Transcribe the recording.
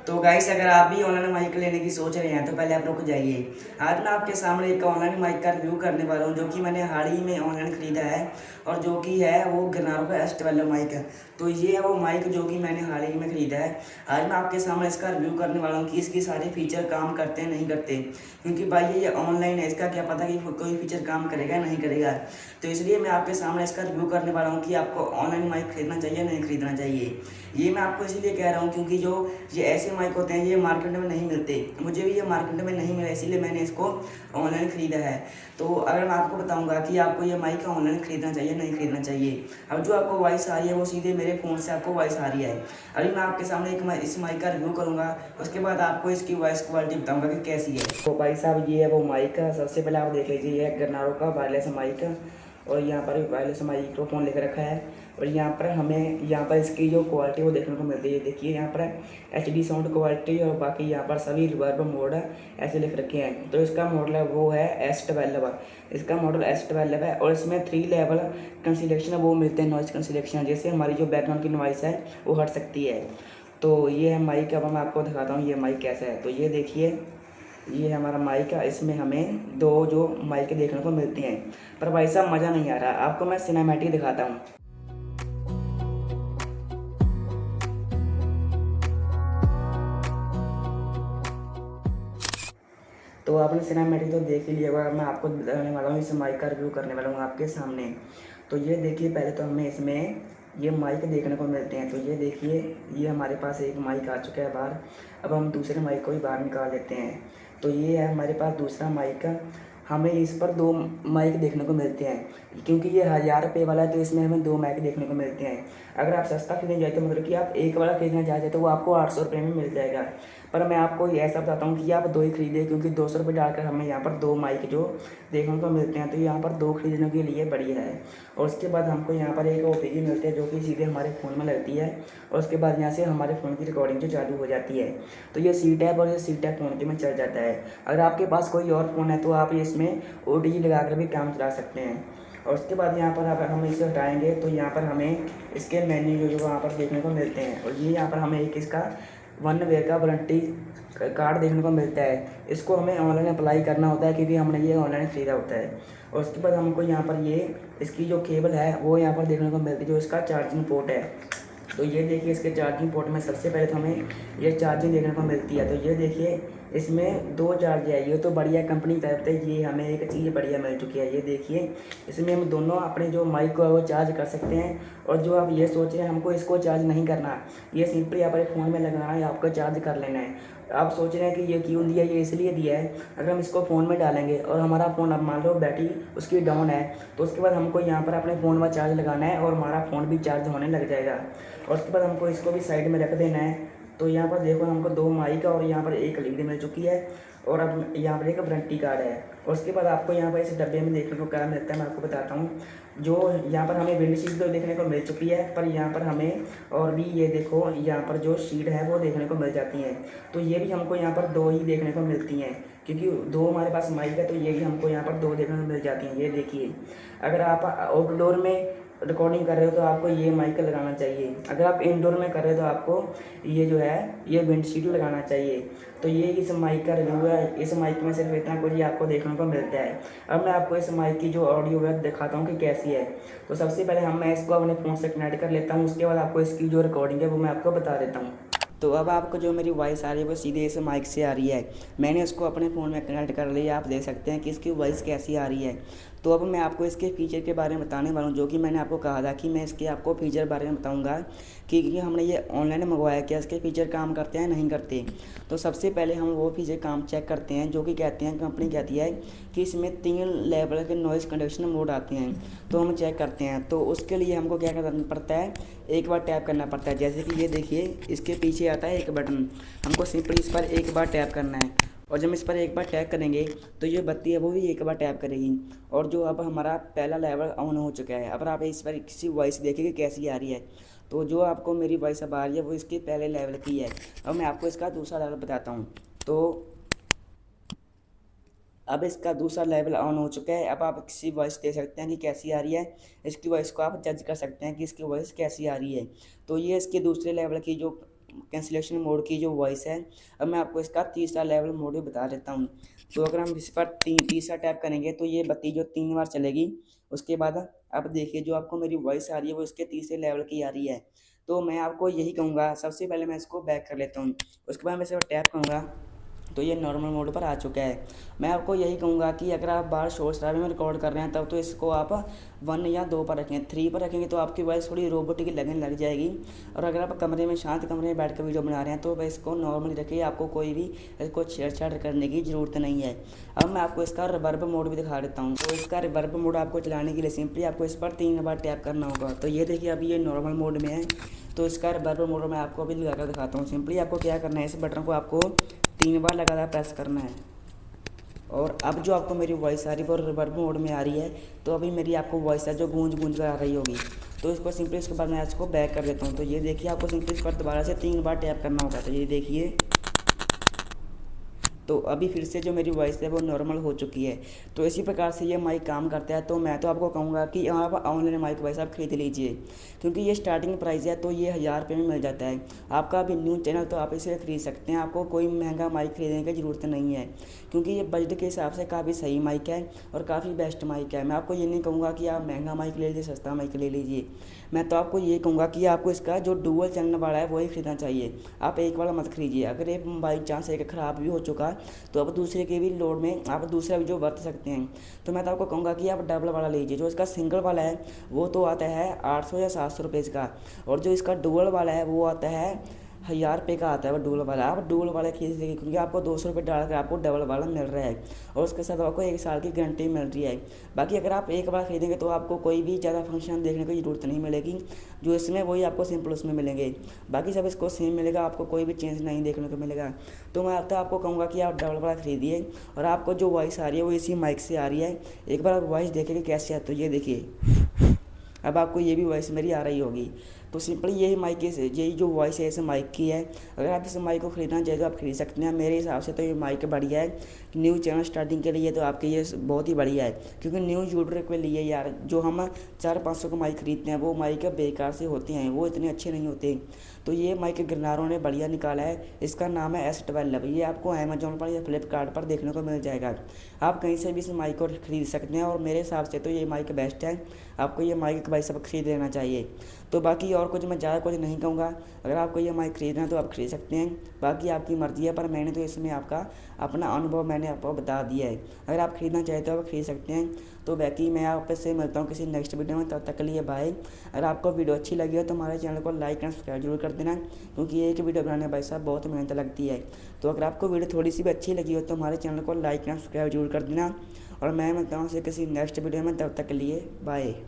तो गाइस, अगर आप भी ऑनलाइन माइक लेने की सोच रहे हैं तो पहले आप रुक जाइए। आज मैं आपके सामने एक ऑनलाइन माइक का रिव्यू करने वाला हूं जो कि मैंने हाल ही में ऑनलाइन ख़रीदा है और जो कि है वो गनारो का S12 माइक है। तो ये है वो माइक जो कि मैंने हाल ही में ख़रीदा है। आज मैं आपके सामने इसका रिव्यू करने वाला हूँ कि इसके सारे फीचर काम करते हैं नहीं करते, क्योंकि भाई ये ऑनलाइन है, इसका क्या पता कि कोई फीचर काम करेगा नहीं करेगा। तो इसलिए मैं आपके सामने इसका रिव्यू करने वाला हूँ कि आपको ऑनलाइन माइक खरीदना चाहिए नहीं खरीदना चाहिए। ये मैं आपको इसीलिए कह रहा हूँ क्योंकि जो ये ऐसे माइक होते हैं ये मार्केट में नहीं मिलते, मुझे भी ये मार्केट में नहीं मिला, इसीलिए मैंने इसको ऑनलाइन ख़रीदा है। तो अगर मैं आपको बताऊंगा कि आपको ये माइक ऑनलाइन ख़रीदना चाहिए नहीं ख़रीदना चाहिए। अब जो आपको वॉइस आ रही है वो सीधे मेरे फ़ोन से आपको वॉइस आ रही है। अभी मैं आपके सामने इस माइक का रिव्यू करूँगा, उसके बाद आपको इसकी वॉइस क्वालिटी बताऊँगा कि कैसी है। तो भाई साहब, ये है वो माइक है। सबसे पहले आप देख लीजिए, ये है गरनारो का वायरलेस माइक है और यहाँ पर वायरलेस माइक्रोफोन लिख रखा है। और यहाँ पर हमें यहाँ पर इसकी जो क्वालिटी वो देखने को मिलती है। देखिए यहाँ पर HD साउंड क्वालिटी और बाकी यहाँ पर सभी रिवर्ब मोड है ऐसे लिख रखे हैं। तो इसका मॉडल है वो है S12। इसका मॉडल S12 है और इसमें 3 लेवल कंसिलेक्शन वो मिलते हैं, नॉइस कंसिलेक्शन, जैसे हमारी जो बैकग्राउंड की नॉइस है वो हट सकती है। तो ये है माइक। अब मैं आपको दिखाता हूँ ये माइक कैसा है। तो ये देखिए, ये है हमारा माइक है। इसमें हमें दो जो माइक देखने को मिलती हैं, पर भाई साहब मज़ा नहीं आ रहा। आपको मैं सिनेमैटिक दिखाता हूँ। तो आपने सिनेमैटिक तो देख ही लिया होगा। मैं आपको बताने वाला हूँ, इस माइक का रिव्यू करने वाला हूँ आपके सामने। तो ये देखिए, पहले तो हमें इसमें ये माइक देखने को मिलते हैं। तो ये देखिए, ये हमारे पास एक माइक आ चुका है बाहर। अब हम दूसरे माइक को भी बाहर निकाल लेते हैं। तो ये है हमारे पास दूसरा माइक। हमें इस पर दो माइक देखने को मिलते हैं, क्योंकि ये 1000 रुपये वाला है तो इसमें हमें दो माइक देखने को मिलते हैं। अगर आप सस्ता खरीदने जाए तो मतलब कि आप एक वाला खरीदना चाहते तो वो आपको 800 रुपये में मिल जाएगा। पर मैं आपको ये ऐसा बताता हूँ कि आप दो ही खरीदें, क्योंकि 200 रुपये डालकर हमें यहाँ पर दो माइक जो देखने को मिलते हैं। तो यहाँ पर दो खरीदने के लिए बढ़िया है। और उसके बाद हमको यहाँ पर एक OPG मिलती है जो कि सीधे हमारे फ़ोन में लगती है और उसके बाद यहाँ से हमारे फ़ोन की रिकॉर्डिंग जो चालू हो जाती है। तो ये C टैप और ये C टैप फ़ोन के में चल जाता है। अगर आपके पास कोई और फ़ोन है तो आप इसमें OTG लगाकर भी काम चला सकते हैं। और उसके बाद यहाँ पर अगर हम इसे हटाएंगे तो यहाँ पर हमें इसके मेन्यू जो वहाँ पर देखने को मिलते हैं। और ये यहाँ पर हमें एक इसका 1 ईयर का वारंटी कार्ड देखने को मिलता है। इसको हमें ऑनलाइन अप्लाई करना होता है क्योंकि हमने ये ऑनलाइन ख़रीदा होता है। और उसके बाद हमको यहाँ पर ये इसकी जो केबल है वो यहाँ पर देखने को मिलती है, जो इसका चार्जिंग पोर्ट है। तो ये देखिए, इसके चार्जिंग पोर्ट में सबसे पहले तो हमें ये चार्जिंग देखने को मिलती है। तो ये देखिए, इसमें दो चार्ज है। ये तो बढ़िया कंपनी की तरफ से ये हमें एक चीज़ बढ़िया मिल चुकी है। ये देखिए, इसमें हम दोनों अपने जो माइक को है वो चार्ज कर सकते हैं। और जो आप ये सोच रहे हैं हमको इसको चार्ज नहीं करना, ये सिंपली अपने फ़ोन में लगाना है, आपको चार्ज कर लेना है। आप सोच रहे हैं कि ये क्यों दिया है, ये इसलिए दिया है, अगर हम इसको फ़ोन में डालेंगे और हमारा फ़ोन अब मान लो बैटरी उसकी डाउन है तो उसके बाद हमको यहाँ पर अपने फ़ोन में चार्ज लगाना है और हमारा फ़ोन भी चार्ज होने लग जाएगा। और उसके बाद हमको इसको भी साइड में रख देना है। तो यहाँ पर देखो, हमको दो माइक और यहाँ पर एक LED मिल चुकी है और अब यहाँ पर एक वारंटी कार्ड है। और उसके बाद आपको यहाँ पर इस डब्बे में देखने को क्या मिलता है मैं आपको बताता हूँ। जो यहाँ पर हमें विंडशील्ड तो देखने को मिल चुकी है, पर यहाँ पर हमें और भी ये देखो यहाँ पर जो शीट है वो देखने को मिल जाती हैं। तो ये भी हमको यहाँ पर दो ही देखने को मिलती हैं, क्योंकि दो हमारे पास माइक है तो ये भी हमको यहाँ पर दो देखने को मिल जाती हैं। ये देखिए, अगर आप आउटडोर में रिकॉर्डिंग कर रहे हो तो आपको ये माइक लगाना चाहिए। अगर आप इंडोर में कर रहे हो तो आपको ये जो है ये विंडशील्ड लगाना चाहिए। तो ये इस माइक का रिव्यू है। इस माइक में सिर्फ इतना कुछ ही आपको देखने को मिलता है। अब मैं आपको इस माइक की जो ऑडियो है दिखाता हूँ कि कैसी है। तो सबसे पहले मैं इसको अपने फ़ोन से कनेक्ट कर लेता हूँ, उसके बाद आपको इसकी जो रिकॉर्डिंग है वो मैं आपको बता देता हूँ। तो अब आपको जो मेरी वॉइस आ रही है वो सीधे इस माइक से आ रही है। मैंने इसको अपने फ़ोन में कनेक्ट कर लिया, आप देख सकते हैं कि इसकी वॉइस कैसी आ रही है। तो अब मैं आपको इसके फ़ीचर के बारे में बताने वाला हूँ, जो कि मैंने आपको कहा था कि मैं इसके आपको फ़ीचर बारे में बताऊँगा कि हमने ये ऑनलाइन मंगवाया, क्या इसके फ़ीचर काम करते हैं नहीं करते। तो सबसे पहले हम वो फ़ीचर काम चेक करते हैं जो कि कहते हैं, कंपनी कहती है कि इसमें 3 लेवल के नॉइज़ कंडक्शन मोड आते हैं। तो हम चेक करते हैं। तो उसके लिए हमको क्या करना पड़ता है, एक बार टैप करना पड़ता है। जैसे कि ये देखिए, इसके पीछे आता है एक बटन, हमको सिंपली इस पर एक बार टैप करना है। और जब इस पर एक बार टैप करेंगे तो ये बत्ती है वो भी एक बार टैप करेगी। और जो अब हमारा पहला लेवल ऑन हो चुका है। अब आप इस पर किसी वॉइस देखिए कैसी आ रही है। तो जो आपको मेरी वॉइस अब आ रही है वो इसके पहले लेवल की है। अब मैं आपको इसका दूसरा लेवल बताता हूँ। तो अब इसका दूसरा लेवल ऑन हो चुका है। अब आप किसी वॉइस दे सकते हैं कि कैसी आ रही है। इसकी वॉइस को आप जज कर सकते हैं कि इसकी वॉइस कैसी आ रही है। तो ये इसके दूसरे लेवल की जो कैंसिलेशन मोड की जो वॉइस है, अब मैं आपको इसका तीसरा लेवल मोड भी बता देता हूँ। तो अगर हम इस पर तीसरा टैप करेंगे तो ये बत्ती जो 3 बार चलेगी, उसके बाद अब देखिए जो आपको मेरी वॉइस आ रही है वो इसके तीसरे लेवल की आ रही है। तो मैं आपको यही कहूँगा, सबसे पहले मैं इसको बैक कर लेता हूँ, उसके बाद मैं इसे टैप करूँगा तो ये नॉर्मल मोड पर आ चुका है। मैं आपको यही कहूँगा कि अगर आप बाहर शोर शराबे में रिकॉर्ड कर रहे हैं तब तो इसको आप 1 या 2 पर रखें। 3 पर रखेंगे तो आपकी वॉइस थोड़ी रोबोटिक लगने लग जाएगी। और अगर आप कमरे में, शांत कमरे में बैठ कर वीडियो बना रहे हैं तो इसको नॉर्मली रखिए, आपको कोई भी इसको छेड़छाड़ करने की ज़रूरत नहीं है। अब मैं आपको इसका रिवर्ब मोड भी दिखा देता हूँ। तो इसका रिवर्ब मोड आपको चलाने के लिए सिंपली आपको इस पर 3 बार टैप करना होगा। तो ये देखिए अभी ये नॉर्मल मोड में है। तो इसका रिवर्ब मोड मैं आपको अभी लगा कर दिखाता हूँ। सिंपली आपको क्या करना है, इस बटन को आपको 3 बार लगातार प्रेस करना है। और अब जो आपको मेरी वॉइस आ रही है वो रिवर्ब मोड में आ रही है। तो अभी मेरी आपको वॉइस है जो गूंज गूंज कर आ रही होगी। तो इसको सिंपली इसके बाद मैं इसको बैक कर देता हूँ। तो ये देखिए आपको सिंपली इस पर दोबारा से 3 बार टैप करना होगा। तो ये देखिए, तो अभी फिर से जो मेरी वॉइस है वो नॉर्मल हो चुकी है। तो इसी प्रकार से ये माइक काम करता है। तो मैं तो आपको कहूँगा कि आप ऑनलाइन माइक वैसे आप खरीद लीजिए, क्योंकि ये स्टार्टिंग प्राइस है। तो ये 1000 रुपये में मिल जाता है। आपका अभी न्यू चैनल तो आप इसे खरीद सकते हैं, आपको कोई महंगा माइक खरीदने की ज़रूरत नहीं है, क्योंकि ये बजट के हिसाब से काफ़ी सही माइक है और काफ़ी बेस्ट माइक है। मैं आपको ये नहीं कहूँगा कि आप महंगा माइक ले लीजिए, सस्ता माइक ले लीजिए। मैं तो आपको ये कहूँगा कि आपको इसका जो डुअल चैनल वाला है वही खरीदना चाहिए। आप एक वाला मत खरीदिए। अगर ये बाई चांस एक ख़राब भी हो चुका तो अब दूसरे के भी लोड में आप दूसरा भी जो बरत सकते हैं। तो मैं तो आपको कहूँगा कि आप डबल वाला लीजिए। जो इसका सिंगल वाला है वो तो आता है 800 या 700 रुपये का, और जो इसका डुअल वाला है वो आता है 1000 रुपये का आता है। वो डुअल वाला आप डुअल वाला खरीदिए, क्योंकि आपको 200 रुपये डाल कर आपको डबल वाला मिल रहा है, और उसके साथ आपको 1 साल की गारंटी मिल रही है। बाकी अगर आप एक बार खरीदेंगे तो आपको कोई भी ज़्यादा फंक्शन देखने की ज़रूरत नहीं मिलेगी। जो इसमें वही आपको सिंपल उसमें मिलेंगे, बाकी सब इसको सेम मिलेगा, आपको कोई भी चेंज नहीं देखने को मिलेगा। तो मैं तो आपको कहूँगा कि आप डबल वाला खरीदिए। और आपको जो वॉइस आ रही है वो इसी माइक से आ रही है। एक बार आप वॉइस देखेंगे कैसे है, तो ये देखिए अब आपको ये भी वॉइस मेरी आ रही होगी। तो सिंपली यही माइक से, यही जो वॉइस है इस माइक की है। अगर आप इस माइक को खरीदना चाहें तो आप खरीद सकते हैं। मेरे हिसाब से तो ये माइक बढ़िया है न्यू चैनल स्टार्टिंग के लिए। तो आपके ये बहुत ही बढ़िया है, क्योंकि न्यू यूट्यूबर के लिए यार जो हम 400-500 का माइक खरीदते हैं वो माइक बेकार से होते हैं, वो इतने अच्छे नहीं होते। तो ये माइक गिरनारों ने बढ़िया निकाला है। इसका नाम है S12। ये आपको अमेजोन पर या फ्लिपकार्ट पर देखने को मिल जाएगा। आप कहीं से भी इस माइक को खरीद सकते हैं, और मेरे हिसाब से तो ये माइक बेस्ट है। आपको ये माइक भाई सब खरीद लेना चाहिए। तो बाकी और कुछ मैं ज़्यादा कुछ नहीं कहूँगा। अगर आपको ये माइक खरीदना है तो आप खरीद सकते हैं, बाकी आपकी मर्ज़ी है। पर मैंने तो इसमें आपका अपना अनुभव मैंने आपको बता दिया है। अगर आप खरीदना चाहते हो आप खरीद सकते हैं। तो बाकी मैं आपसे मिलता हूँ किसी नेक्स्ट वीडियो में, तब तक के लिए बाय। अगर आपको वीडियो अच्छी लगी हो तो हमारे चैनल को लाइक एंड सब्सक्राइब जरूर कर देना, क्योंकि एक वीडियो बनाने भाई साहब बहुत मेहनत लगती है। तो अगर आपको वीडियो थोड़ी सी भी अच्छी लगी हो तो हमारे चैनल को लाइक एंड सब्सक्राइब जरूर कर देना। और मैं मिलता हूँ किसी नेक्स्ट वीडियो में, तब तक के लिए बाय।